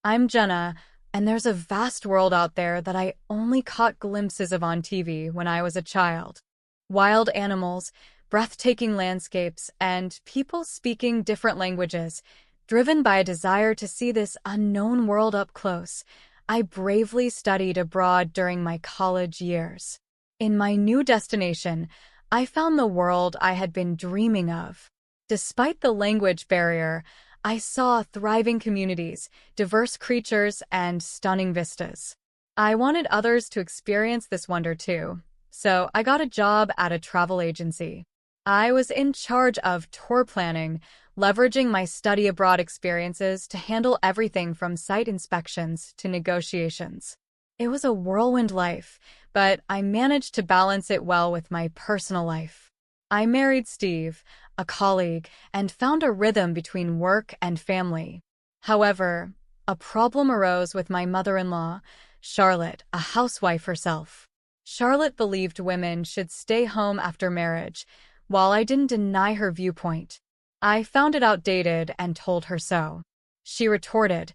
I'm Jenna, and there's a vast world out there that I only caught glimpses of on TV when I was a child. Wild animals, breathtaking landscapes, and people speaking different languages. Driven by a desire to see this unknown world up close, I bravely studied abroad during my college years. In my new destination, I found the world I had been dreaming of. Despite the language barrier, I saw thriving communities, diverse creatures, and stunning vistas. I wanted others to experience this wonder too, so I got a job at a travel agency. I was in charge of tour planning, leveraging my study abroad experiences to handle everything from site inspections to negotiations. It was a whirlwind life, but I managed to balance it well with my personal life. I married Steve, a colleague, and found a rhythm between work and family. However, a problem arose with my mother-in-law, Charlotte, a housewife herself. Charlotte believed women should stay home after marriage, while I didn't deny her viewpoint. I found it outdated and told her so. She retorted,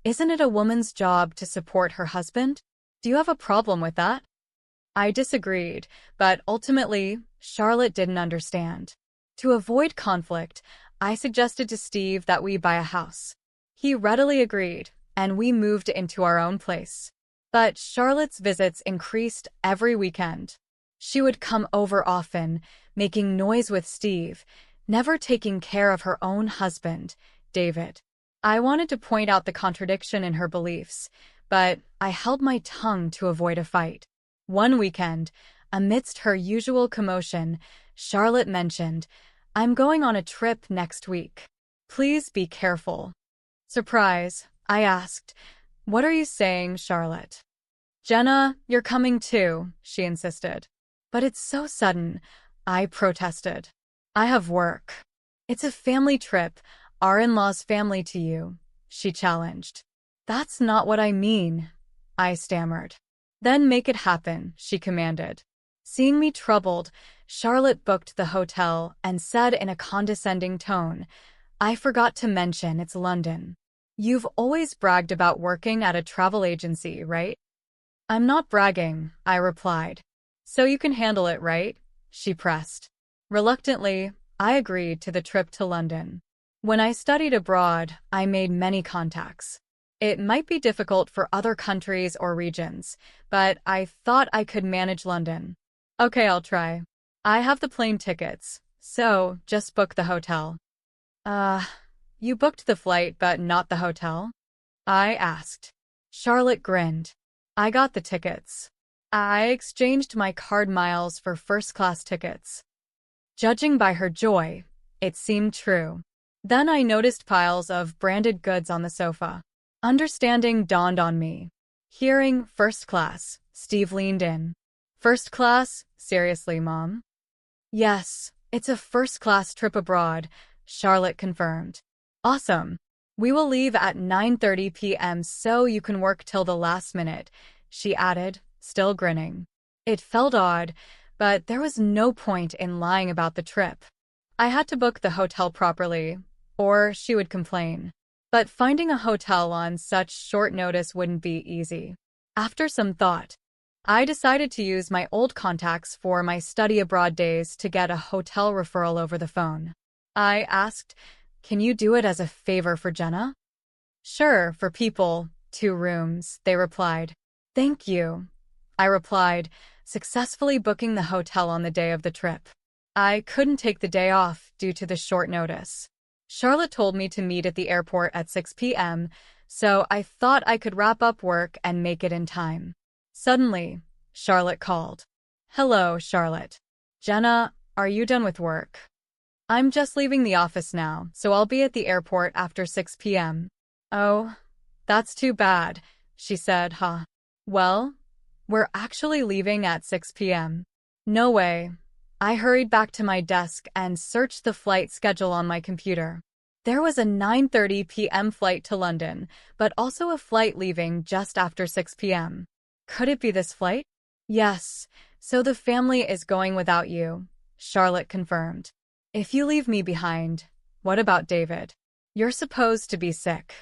"Isn't it a woman's job to support her husband? Do you have a problem with that?" I disagreed, but ultimately, Charlotte didn't understand. To avoid conflict, I suggested to Steve that we buy a house. He readily agreed, and we moved into our own place. But Charlotte's visits increased every weekend. She would come over often, making noise with Steve, never taking care of her own husband, David. I wanted to point out the contradiction in her beliefs, but I held my tongue to avoid a fight. One weekend, amidst her usual commotion, Charlotte mentioned, "I'm going on a trip next week. Please be careful." Surprise, I asked, "What are you saying, Charlotte?" "Jenna, you're coming too," she insisted. "But it's so sudden," I protested. "I have work." "It's a family trip, our in-laws' family to you," she challenged. "That's not what I mean," I stammered. "Then make it happen," she commanded. Seeing me troubled, Charlotte booked the hotel and said in a condescending tone, "I forgot to mention it's London. You've always bragged about working at a travel agency, right?" "I'm not bragging," I replied. "So you can handle it, right?" she pressed. Reluctantly, I agreed to the trip to London. When I studied abroad, I made many contacts. It might be difficult for other countries or regions, but I thought I could manage London. "Okay, I'll try. I have the plane tickets, so just book the hotel." You booked the flight but not the hotel?" I asked. Charlotte grinned. "I got the tickets. I exchanged my card miles for first-class tickets." Judging by her joy, it seemed true. Then I noticed piles of branded goods on the sofa. Understanding dawned on me. Hearing "first class," Steve leaned in. "First class? Seriously, Mom?" "Yes, it's a first-class trip abroad," Charlotte confirmed. "Awesome. We will leave at 9:30 p.m. so you can work till the last minute," she added, still grinning. It felt odd, but there was no point in lying about the trip. I had to book the hotel properly, or she would complain. But finding a hotel on such short notice wouldn't be easy. After some thought, I decided to use my old contacts for my study abroad days to get a hotel referral over the phone. I asked, "Can you do it as a favor for Jenna?" "Sure, for people, 2 rooms," they replied. "Thank you," I replied, successfully booking the hotel on the day of the trip. I couldn't take the day off due to the short notice. Charlotte told me to meet at the airport at 6 p.m., so I thought I could wrap up work and make it in time. Suddenly, Charlotte called. "Hello, Charlotte. Jenna, are you done with work?" "I'm just leaving the office now, so I'll be at the airport after 6 p.m. "Oh, that's too bad," she said, "huh? Well, we're actually leaving at 6 p.m. "No way." I hurried back to my desk and searched the flight schedule on my computer. There was a 9:30 p.m. flight to London, but also a flight leaving just after 6 p.m. Could it be this flight? "Yes, so the family is going without you," Charlotte confirmed. "If you leave me behind, what about David? You're supposed to be sick."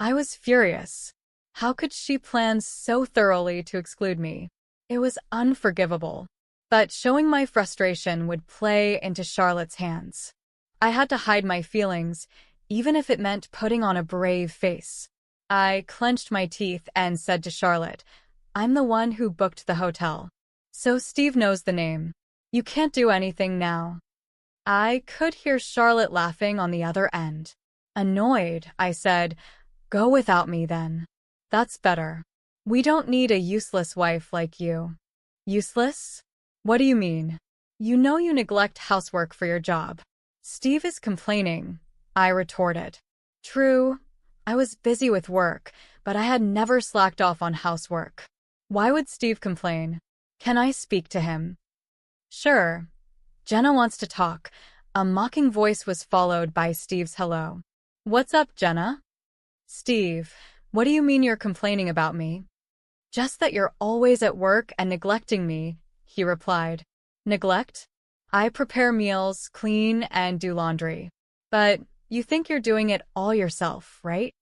I was furious. How could she plan so thoroughly to exclude me? It was unforgivable. But showing my frustration would play into Charlotte's hands. I had to hide my feelings, even if it meant putting on a brave face. I clenched my teeth and said to Charlotte, "I'm the one who booked the hotel. So Steve knows the name. You can't do anything now." I could hear Charlotte laughing on the other end. Annoyed, I said, "Go without me then. That's better. We don't need a useless wife like you." Useless? What do you mean? You know you neglect housework for your job. Steve is complaining, I retorted. True, I was busy with work, but I had never slacked off on housework. Why would Steve complain? Can I speak to him? Sure. Jenna wants to talk. A mocking voice was followed by Steve's hello. What's up, Jenna? Steve, what do you mean you're complaining about me? Just that you're always at work and neglecting me, he replied. Neglect? I prepare meals, clean, and do laundry. But you think you're doing it all yourself, right?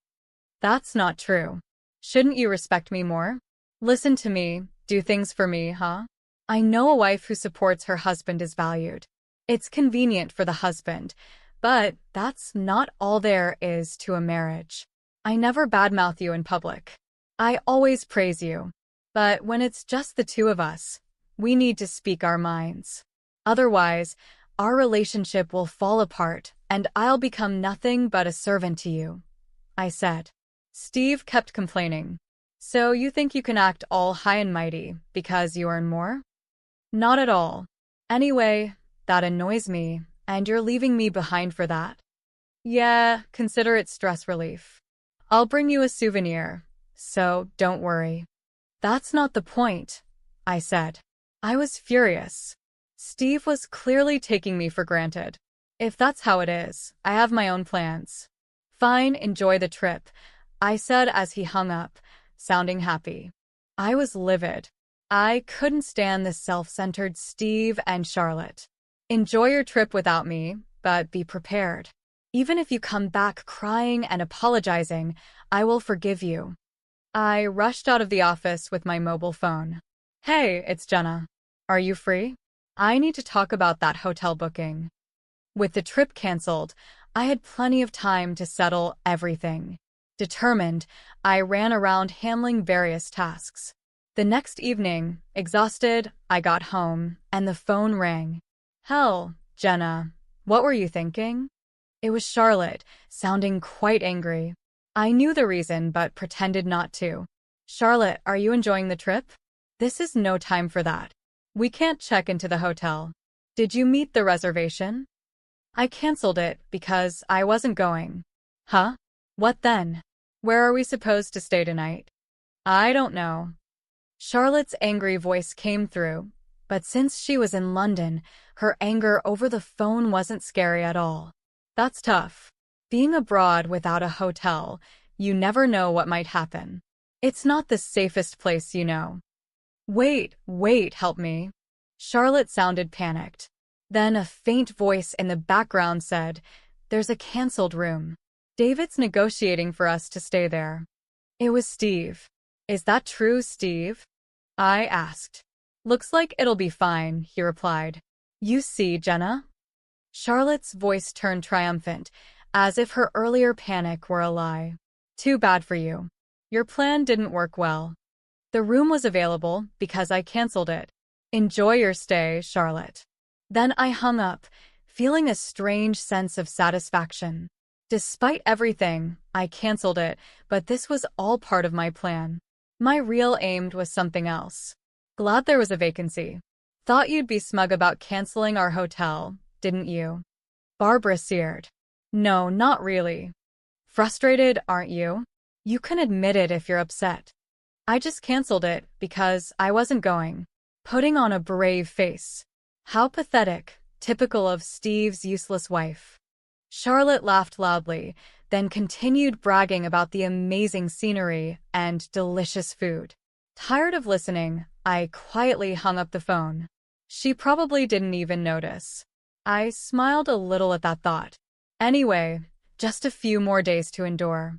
That's not true. Shouldn't you respect me more? Listen to me, do things for me, huh? I know a wife who supports her husband is valued. It's convenient for the husband, but that's not all there is to a marriage. I never badmouth you in public. I always praise you. But when it's just the two of us, we need to speak our minds. Otherwise, our relationship will fall apart and I'll become nothing but a servant to you, I said. Steve kept complaining. So you think you can act all high and mighty because you earn more? Not at all. Anyway, that annoys me, and you're leaving me behind for that. Yeah, consider it stress relief. I'll bring you a souvenir, so don't worry. That's not the point, I said. I was furious. Steve was clearly taking me for granted. If that's how it is, I have my own plans. Fine, enjoy the trip, I said as he hung up, sounding happy. I was livid. I couldn't stand this self-centered Steve and Charlotte. Enjoy your trip without me, but be prepared. Even if you come back crying and apologizing, I will forgive you. I rushed out of the office with my mobile phone. Hey, it's Jenna. Are you free? I need to talk about that hotel booking. With the trip canceled, I had plenty of time to settle everything. Determined, I ran around handling various tasks. The next evening, exhausted, I got home, and the phone rang. Hell, Jenna, what were you thinking? It was Charlotte, sounding quite angry. I knew the reason but pretended not to. Charlotte, are you enjoying the trip? This is no time for that. We can't check into the hotel. Did you meet the reservation? I canceled it because I wasn't going. Huh? What then? Where are we supposed to stay tonight? I don't know. Charlotte's angry voice came through, but since she was in London, her anger over the phone wasn't scary at all. That's tough. Being abroad without a hotel, you never know what might happen. It's not the safest place, you know. Wait, help me. Charlotte sounded panicked. Then a faint voice in the background said, There's a canceled room. David's negotiating for us to stay there. It was Steve. Is that true, Steve? I asked. Looks like it'll be fine, he replied. You see, Jenna? Charlotte's voice turned triumphant, as if her earlier panic were a lie. Too bad for you. Your plan didn't work well. The room was available because I canceled it. Enjoy your stay, Charlotte. Then I hung up, feeling a strange sense of satisfaction. Despite everything, I canceled it, but this was all part of my plan. My real aim was something else. Glad there was a vacancy. Thought you'd be smug about canceling our hotel, didn't you? Barbara seared. No, not really. Frustrated, aren't you? You can admit it if you're upset. I just canceled it because I wasn't going. Putting on a brave face. How pathetic, typical of Steve's useless wife. Charlotte laughed loudly, then continued bragging about the amazing scenery and delicious food. Tired of listening, I quietly hung up the phone. She probably didn't even notice. I smiled a little at that thought. Anyway, just a few more days to endure.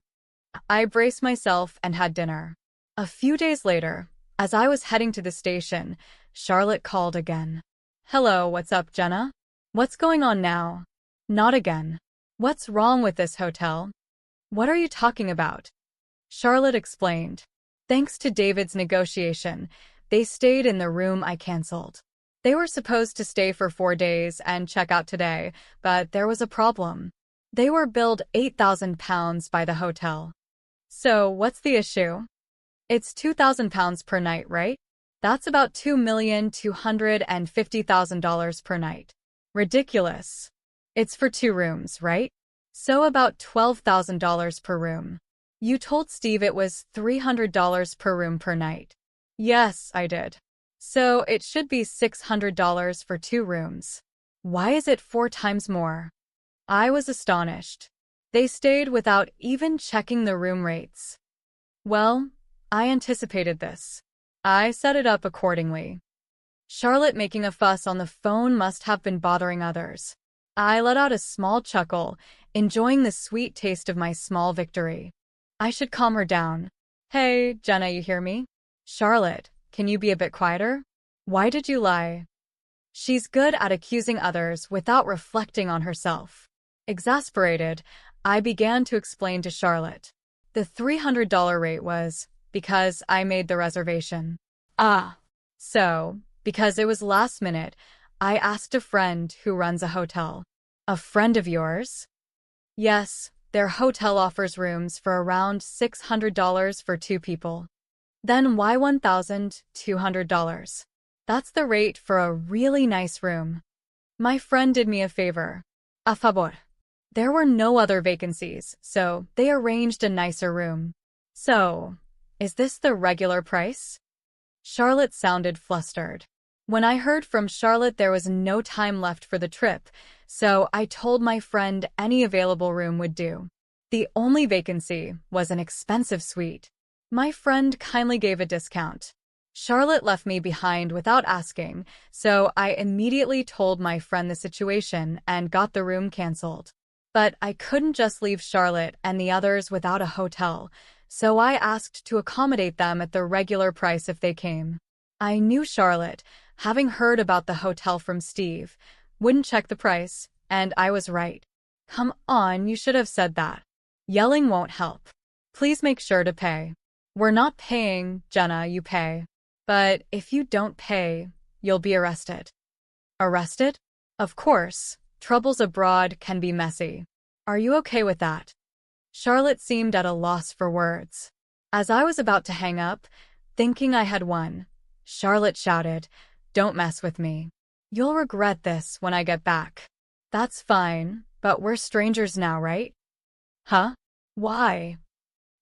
I braced myself and had dinner. A few days later, as I was heading to the station, Charlotte called again. Hello, what's up, Jenna? What's going on now? Not again. What's wrong with this hotel? What are you talking about? Charlotte explained. Thanks to David's negotiation, they stayed in the room I canceled. They were supposed to stay for 4 days and check out today, but there was a problem. They were billed £8,000 by the hotel. So, what's the issue? It's £2,000 per night, right? That's about $2,250,000 per night. Ridiculous. It's for 2 rooms, right? So about $12,000 per room. You told Steve it was $300 per room per night. Yes, I did. So it should be $600 for 2 rooms. Why is it 4 times more? I was astonished. They stayed without even checking the room rates. Well, I anticipated this. I set it up accordingly. Charlotte making a fuss on the phone must have been bothering others. I let out a small chuckle, enjoying the sweet taste of my small victory. I should calm her down. Hey, Jenna, you hear me? Charlotte, can you be a bit quieter? Why did you lie? She's good at accusing others without reflecting on herself. Exasperated, I began to explain to Charlotte. The $300 rate was because I made the reservation. So, because it was last minute, I asked a friend who runs a hotel. A friend of yours? Yes, their hotel offers rooms for around $600 for 2 people. Then why $1,200? That's the rate for a really nice room. My friend did me a favor. A favor. There were no other vacancies, so they arranged a nicer room. So, is this the regular price? Charlotte sounded flustered. When I heard from Charlotte there was no time left for the trip, so I told my friend any available room would do. The only vacancy was an expensive suite. My friend kindly gave a discount. Charlotte left me behind without asking, so I immediately told my friend the situation and got the room canceled. But I couldn't just leave Charlotte and the others without a hotel, so I asked to accommodate them at the regular price if they came. I knew Charlotte, having heard about the hotel from Steve, wouldn't check the price, and I was right. Come on, you should have said that. Yelling won't help. Please make sure to pay. We're not paying, Jenna, you pay. But if you don't pay, you'll be arrested. Arrested? Of course, troubles abroad can be messy. Are you okay with that? Charlotte seemed at a loss for words. As I was about to hang up, thinking I had won, Charlotte shouted, "Don't mess with me. You'll regret this when I get back." That's fine, but we're strangers now, right? Huh? Why?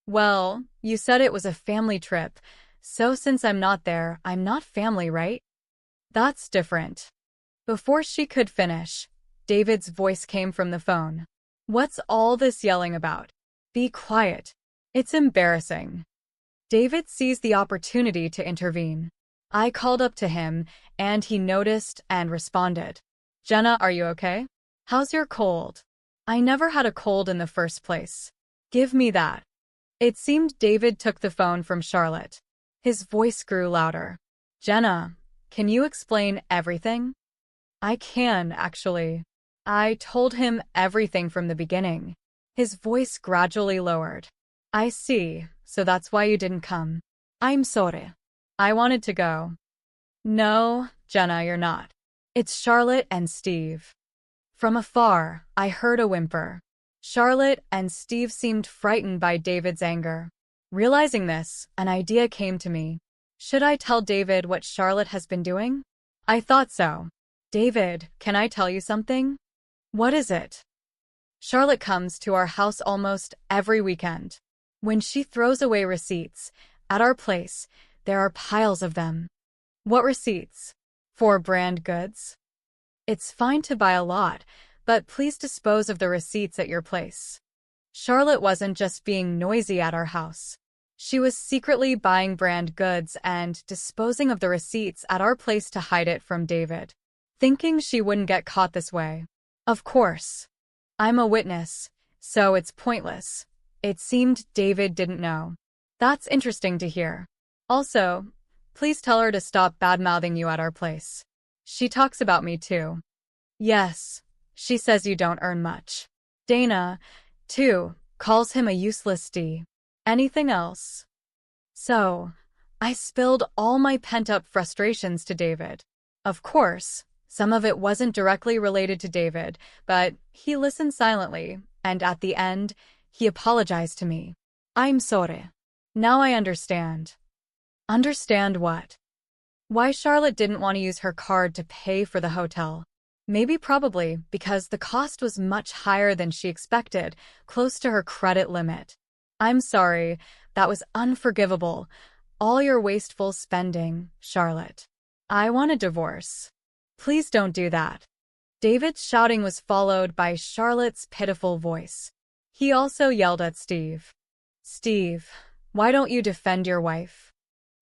Well, you said it was a family trip, so since I'm not there, I'm not family, right? That's different. Before she could finish, David's voice came from the phone. What's all this yelling about? Be quiet. It's embarrassing. David seized the opportunity to intervene. I called up to him, and he noticed and responded. Jenna, are you okay? How's your cold? I never had a cold in the first place. Give me that. It seemed David took the phone from Charlotte. His voice grew louder. Jenna, can you explain everything? I can, actually. I told him everything from the beginning. His voice gradually lowered. I see, so that's why you didn't come. I'm sorry. I wanted to go. No, Jenna, you're not. It's Charlotte and Steve. From afar, I heard a whimper. Charlotte and Steve seemed frightened by David's anger. Realizing this, an idea came to me. Should I tell David what Charlotte has been doing? I thought so. David, can I tell you something? What is it? Charlotte comes to our house almost every weekend. When she throws away receipts, at our place, there are piles of them. What receipts? For brand goods? It's fine to buy a lot, but please dispose of the receipts at your place. Charlotte wasn't just being noisy at our house. She was secretly buying brand goods and disposing of the receipts at our place to hide it from David, thinking she wouldn't get caught this way. Of course. I'm a witness, so it's pointless. It seemed David didn't know. That's interesting to hear. Also, please tell her to stop bad-mouthing you at our place. She talks about me too. Yes, she says you don't earn much. Dana, too, calls him a useless D. Anything else? So, I spilled all my pent-up frustrations to David. Of course, some of it wasn't directly related to David, but he listened silently, and at the end, he apologized to me. I'm sorry. Now I understand. Understand what? Why Charlotte didn't want to use her card to pay for the hotel. Maybe probably because the cost was much higher than she expected, close to her credit limit. I'm sorry, that was unforgivable. All your wasteful spending, Charlotte. I want a divorce. Please don't do that. David's shouting was followed by Charlotte's pitiful voice. He also yelled at Steve. Steve, why don't you defend your wife?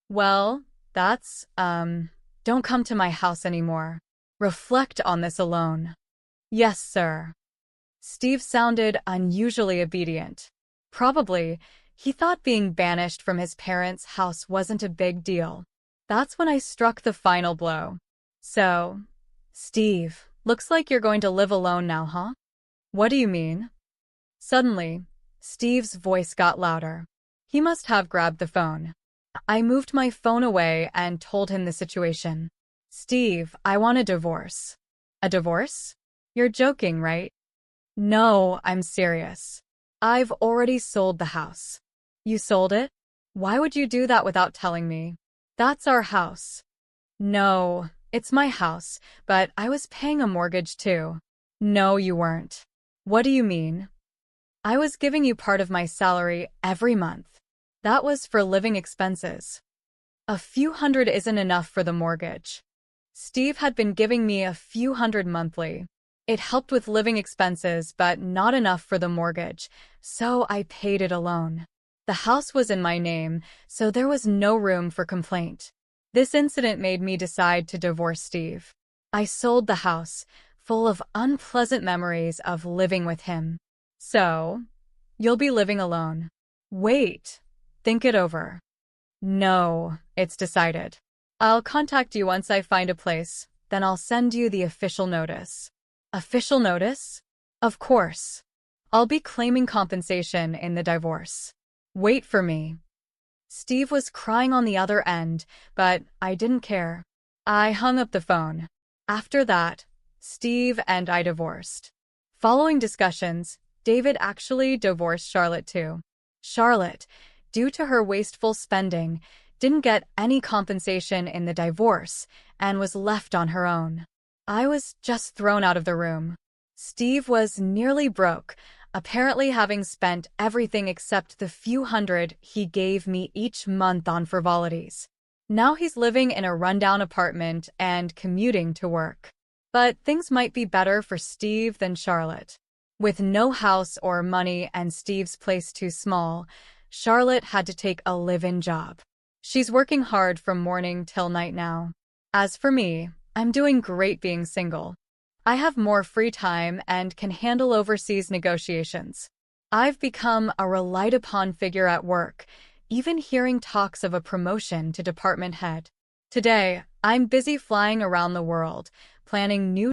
Well, don't come to my house anymore. Reflect on this alone. Yes, sir. Steve sounded unusually obedient. Probably, he thought being banished from his parents' house wasn't a big deal. That's when I struck the final blow. So, Steve, looks like you're going to live alone now, huh? What do you mean? Suddenly, Steve's voice got louder. He must have grabbed the phone. I moved my phone away and told him the situation. Steve, I want a divorce. A divorce? You're joking, right? No, I'm serious. I've already sold the house. You sold it? Why would you do that without telling me? That's our house. No, it's my house, but I was paying a mortgage too. No, you weren't. What do you mean? I was giving you part of my salary every month. That was for living expenses. A few hundred isn't enough for the mortgage. Steve had been giving me a few hundred monthly. It helped with living expenses, but not enough for the mortgage, so I paid it alone. The house was in my name, so there was no room for complaint. This incident made me decide to divorce Steve. I sold the house, full of unpleasant memories of living with him. So, you'll be living alone. Wait, think it over. No, it's decided. I'll contact you once I find a place, then I'll send you the official notice. Official notice? Of course. I'll be claiming compensation in the divorce. Wait for me. Steve was crying on the other end, but I didn't care. I hung up the phone. After that, Steve and I divorced. Following discussions, David actually divorced Charlotte too. Charlotte, due to her wasteful spending, didn't get any compensation in the divorce and was left on her own. I was just thrown out of the room. Steve was nearly broke, apparently having spent everything except the few hundred he gave me each month on frivolities. Now he's living in a rundown apartment and commuting to work. But things might be better for Steve than Charlotte. With no house or money and Steve's place too small, Charlotte had to take a live-in job. She's working hard from morning till night now. As for me, I'm doing great being single. I have more free time and can handle overseas negotiations. I've become a relied-upon figure at work, even hearing talks of a promotion to department head. Today, I'm busy flying around the world, planning new